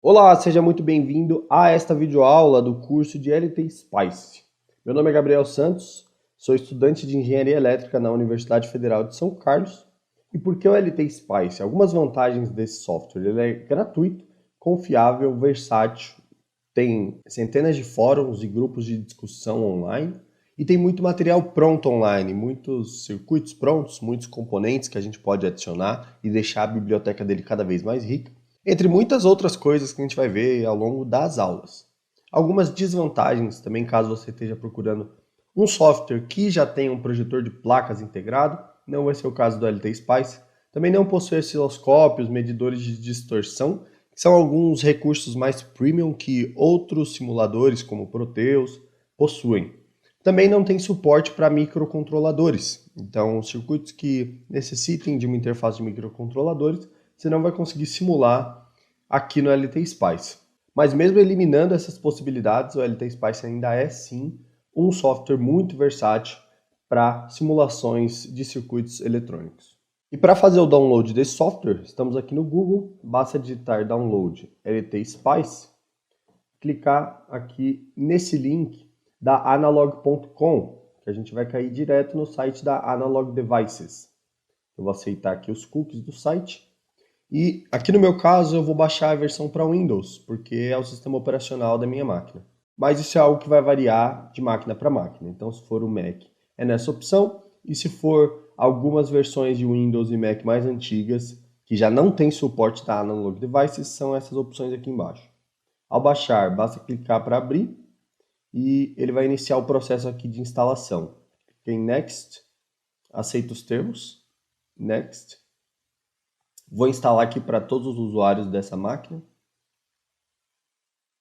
Olá, seja muito bem-vindo a esta videoaula do curso de LT Spice. Meu nome é Gabriel Santos, sou estudante de Engenharia Elétrica na Universidade Federal de São Carlos. E por que o LT Spice? Algumas vantagens desse software. Ele é gratuito, confiável, versátil, tem centenas de fóruns e grupos de discussão online e tem muito material pronto online, muitos circuitos prontos, muitos componentes que a gente pode adicionar e deixar a biblioteca dele cada vez mais rica, entre muitas outras coisas que a gente vai ver ao longo das aulas. Algumas desvantagens também, caso você esteja procurando um software que já tenha um projetor de placas integrado, não vai ser o caso do LT Spice. Também não possui osciloscópios, medidores de distorção, que são alguns recursos mais premium que outros simuladores, como Proteus, possuem. Também não tem suporte para microcontroladores, então circuitos que necessitem de uma interface de microcontroladores, você não vai conseguir simular aqui no LT Spice. Mas mesmo eliminando essas possibilidades, o LT Spice ainda é sim um software muito versátil para simulações de circuitos eletrônicos. E para fazer o download desse software, estamos aqui no Google, basta digitar download LT Spice, clicar aqui nesse link da analog.com, que a gente vai cair direto no site da Analog Devices. Eu vou aceitar aqui os cookies do site. E aqui no meu caso eu vou baixar a versão para Windows, porque é o sistema operacional da minha máquina. Mas isso é algo que vai variar de máquina para máquina. Então se for o Mac é nessa opção, e se for algumas versões de Windows e Mac mais antigas, que já não tem suporte da Analog Devices, são essas opções aqui embaixo. Ao baixar, basta clicar para abrir e ele vai iniciar o processo aqui de instalação. Clique em Next, aceito os termos, Next. Vou instalar aqui para todos os usuários dessa máquina.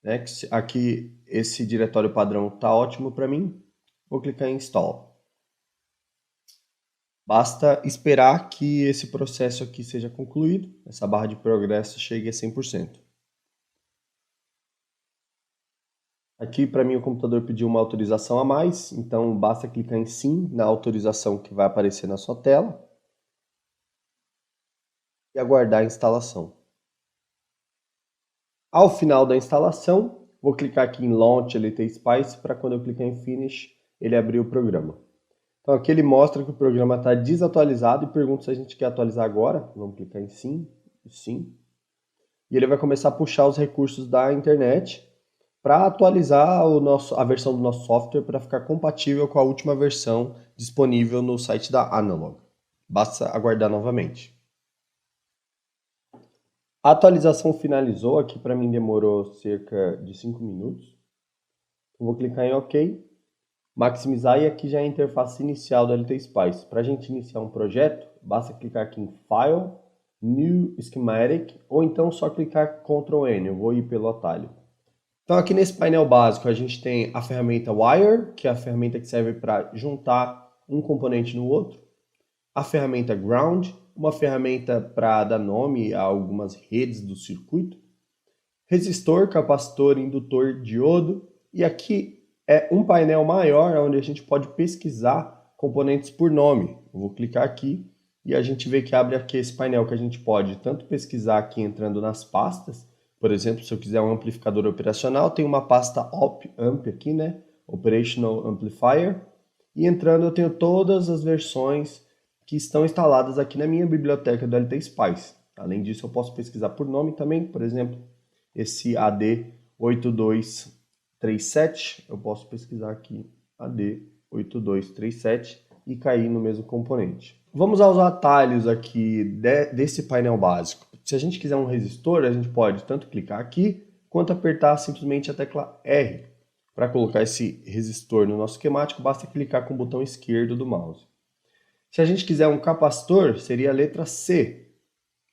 Next. Aqui esse diretório padrão está ótimo para mim. Vou clicar em Install. Basta esperar que esse processo aqui seja concluído, essa barra de progresso chegue a 100%. Aqui para mim o computador pediu uma autorização a mais, então basta clicar em Sim na autorização que vai aparecer na sua tela e aguardar a instalação. Ao final da instalação, vou clicar aqui em Launch LT Spice para quando eu clicar em Finish, ele abrir o programa. Então aqui ele mostra que o programa está desatualizado e pergunta se a gente quer atualizar agora. Vamos clicar em Sim, Sim. E ele vai começar a puxar os recursos da internet para atualizar a versão do nosso software para ficar compatível com a última versão disponível no site da Analog. Basta aguardar novamente. A atualização finalizou, aqui para mim demorou cerca de 5 minutos. Vou clicar em OK, maximizar e aqui já é a interface inicial do LT Spice. Para a gente iniciar um projeto, basta clicar aqui em File, New Schematic, ou então só clicar Ctrl N, eu vou ir pelo atalho. Então aqui nesse painel básico a gente tem a ferramenta Wire, que é a ferramenta que serve para juntar um componente no outro. A ferramenta Ground, uma ferramenta para dar nome a algumas redes do circuito. Resistor, capacitor, indutor, diodo. E aqui é um painel maior onde a gente pode pesquisar componentes por nome. Eu vou clicar aqui e a gente vê que abre aqui esse painel que a gente pode tanto pesquisar aqui entrando nas pastas. Por exemplo, se eu quiser um amplificador operacional, tem uma pasta Op-Amp aqui, né? Operational Amplifier. E entrando eu tenho todas as versões que estão instaladas aqui na minha biblioteca do LT Spice. Além disso, eu posso pesquisar por nome também, por exemplo, esse AD8237, eu posso pesquisar aqui AD8237 e cair no mesmo componente. Vamos aos atalhos aqui desse painel básico. Se a gente quiser um resistor, a gente pode tanto clicar aqui, quanto apertar simplesmente a tecla R. Para colocar esse resistor no nosso esquemático, basta clicar com o botão esquerdo do mouse. Se a gente quiser um capacitor, seria a letra C,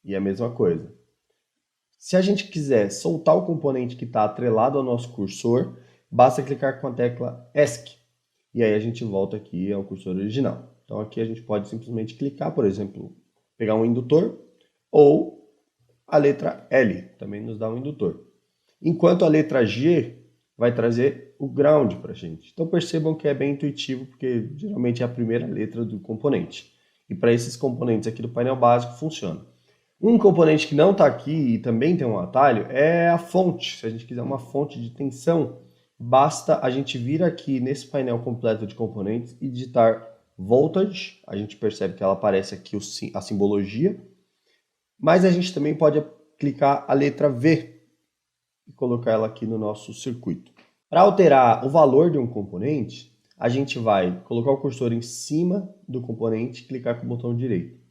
e a mesma coisa. Se a gente quiser soltar o componente que está atrelado ao nosso cursor, basta clicar com a tecla ESC, e aí a gente volta aqui ao cursor original. Então aqui a gente pode simplesmente clicar, por exemplo, pegar um indutor, ou a letra L, também nos dá um indutor. Enquanto a letra G vai trazer o ground para a gente. Então percebam que é bem intuitivo, porque geralmente é a primeira letra do componente. E para esses componentes aqui do painel básico funciona. Um componente que não está aqui e também tem um atalho é a fonte. Se a gente quiser uma fonte de tensão, basta a gente vir aqui nesse painel completo de componentes e digitar voltage. A gente percebe que ela aparece aqui a simbologia, mas a gente também pode clicar a letra V e colocar ela aqui no nosso circuito. Para alterar o valor de um componente, a gente vai colocar o cursor em cima do componente e clicar com o botão direito.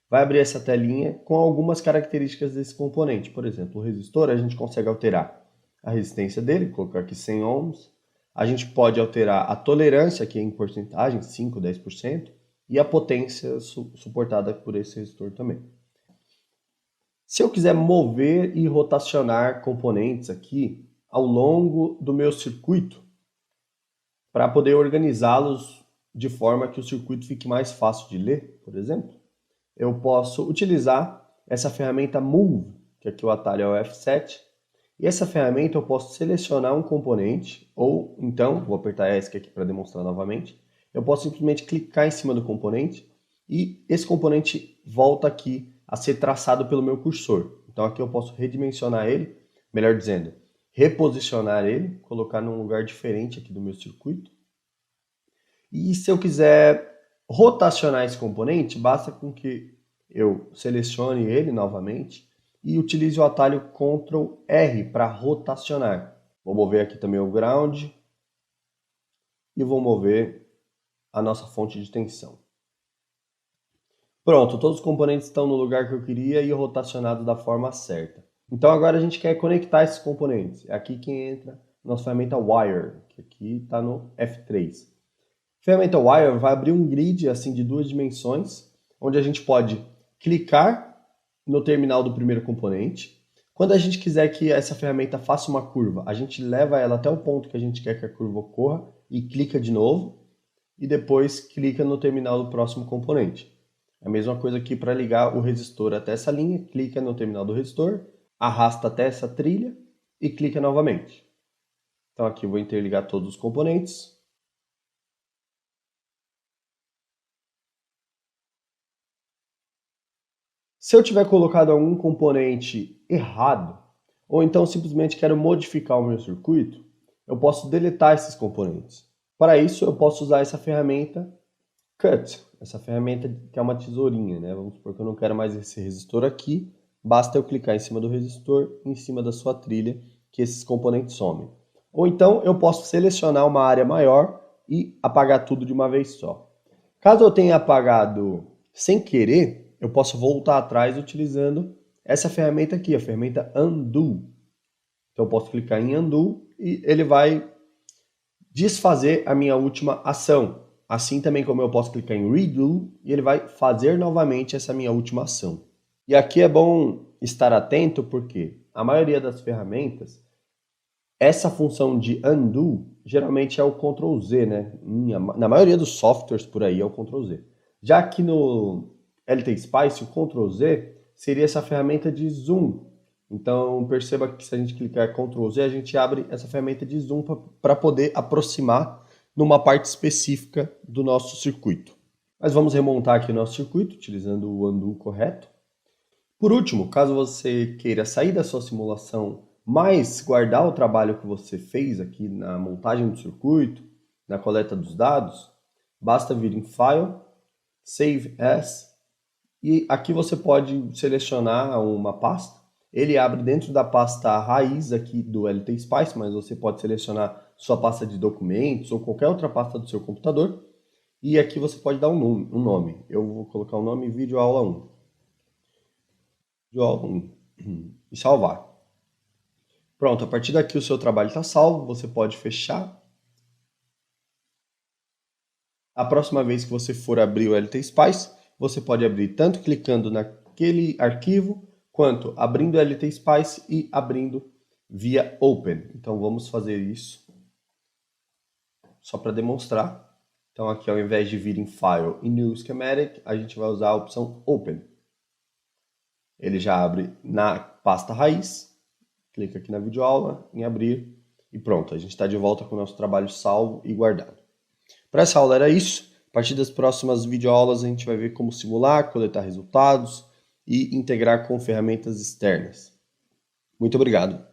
Vai abrir essa telinha com algumas características desse componente. Por exemplo, o resistor, a gente consegue alterar a resistência dele, colocar aqui 100 ohms. A gente pode alterar a tolerância, que é em porcentagem, 5, 10%, e a potência suportada por esse resistor também. Se eu quiser mover e rotacionar componentes aqui ao longo do meu circuito, para poder organizá-los de forma que o circuito fique mais fácil de ler, por exemplo, eu posso utilizar essa ferramenta Move, que aqui o atalho é o F7, e essa ferramenta eu posso selecionar um componente, ou então, vou apertar ESC aqui para demonstrar novamente, eu posso simplesmente clicar em cima do componente e esse componente volta aqui a ser traçado pelo meu cursor. Então aqui eu posso redimensionar ele, melhor dizendo, reposicionar ele, colocar num lugar diferente aqui do meu circuito. E se eu quiser rotacionar esse componente, basta com que eu selecione ele novamente e utilize o atalho Ctrl R para rotacionar. Vou mover aqui também o ground e vou mover a nossa fonte de tensão. Pronto, todos os componentes estão no lugar que eu queria e rotacionados da forma certa. Então agora a gente quer conectar esses componentes. É aqui que entra a nossa ferramenta Wire, que aqui está no F3. A ferramenta Wire vai abrir um grid assim de 2 dimensões, onde a gente pode clicar no terminal do primeiro componente. Quando a gente quiser que essa ferramenta faça uma curva, a gente leva ela até o ponto que a gente quer que a curva ocorra e clica de novo, e depois clica no terminal do próximo componente. A mesma coisa aqui para ligar o resistor até essa linha, clica no terminal do resistor, arrasta até essa trilha e clica novamente. Então aqui eu vou interligar todos os componentes. Se eu tiver colocado algum componente errado, ou então simplesmente quero modificar o meu circuito, eu posso deletar esses componentes. Para isso eu posso usar essa ferramenta Cut, essa ferramenta que é uma tesourinha, né? Vamos supor que eu não quero mais esse resistor aqui, basta eu clicar em cima do resistor, em cima da sua trilha, que esses componentes somem. Ou então eu posso selecionar uma área maior e apagar tudo de uma vez só. Caso eu tenha apagado sem querer, eu posso voltar atrás utilizando essa ferramenta aqui, a ferramenta Undo. Então eu posso clicar em Undo e ele vai desfazer a minha última ação. Assim também como eu posso clicar em Redo e ele vai fazer novamente essa minha última ação. E aqui é bom estar atento porque a maioria das ferramentas, essa função de Undo geralmente é o Ctrl Z, né? Na maioria dos softwares por aí é o Ctrl Z. Já aqui no LT Spice, o Ctrl Z seria essa ferramenta de zoom. Então perceba que se a gente clicar Ctrl Z, a gente abre essa ferramenta de zoom para poder aproximar numa parte específica do nosso circuito. Mas vamos remontar aqui o nosso circuito, utilizando o undo correto. Por último, caso você queira sair da sua simulação, mas guardar o trabalho que você fez aqui na montagem do circuito, na coleta dos dados, basta vir em File, Save As, e aqui você pode selecionar uma pasta. Ele abre dentro da pasta raiz aqui do LT Spice, mas você pode selecionar sua pasta de documentos ou qualquer outra pasta do seu computador. E aqui você pode dar um nome. Eu vou colocar o nome Vídeo Aula 1. Vídeo Aula 1. E salvar. Pronto, a partir daqui o seu trabalho está salvo. Você pode fechar. A próxima vez que você for abrir o LT Spice, você pode abrir tanto clicando naquele arquivo, quanto abrindo o LT Spice e abrindo via Open. Então vamos fazer isso só para demonstrar. Então aqui ao invés de vir em File e New Schematic, a gente vai usar a opção Open. Ele já abre na pasta raiz, clica aqui na videoaula, em abrir e pronto. A gente está de volta com o nosso trabalho salvo e guardado. Para essa aula era isso. A partir das próximas videoaulas a gente vai ver como simular, coletar resultados e integrar com ferramentas externas. Muito obrigado.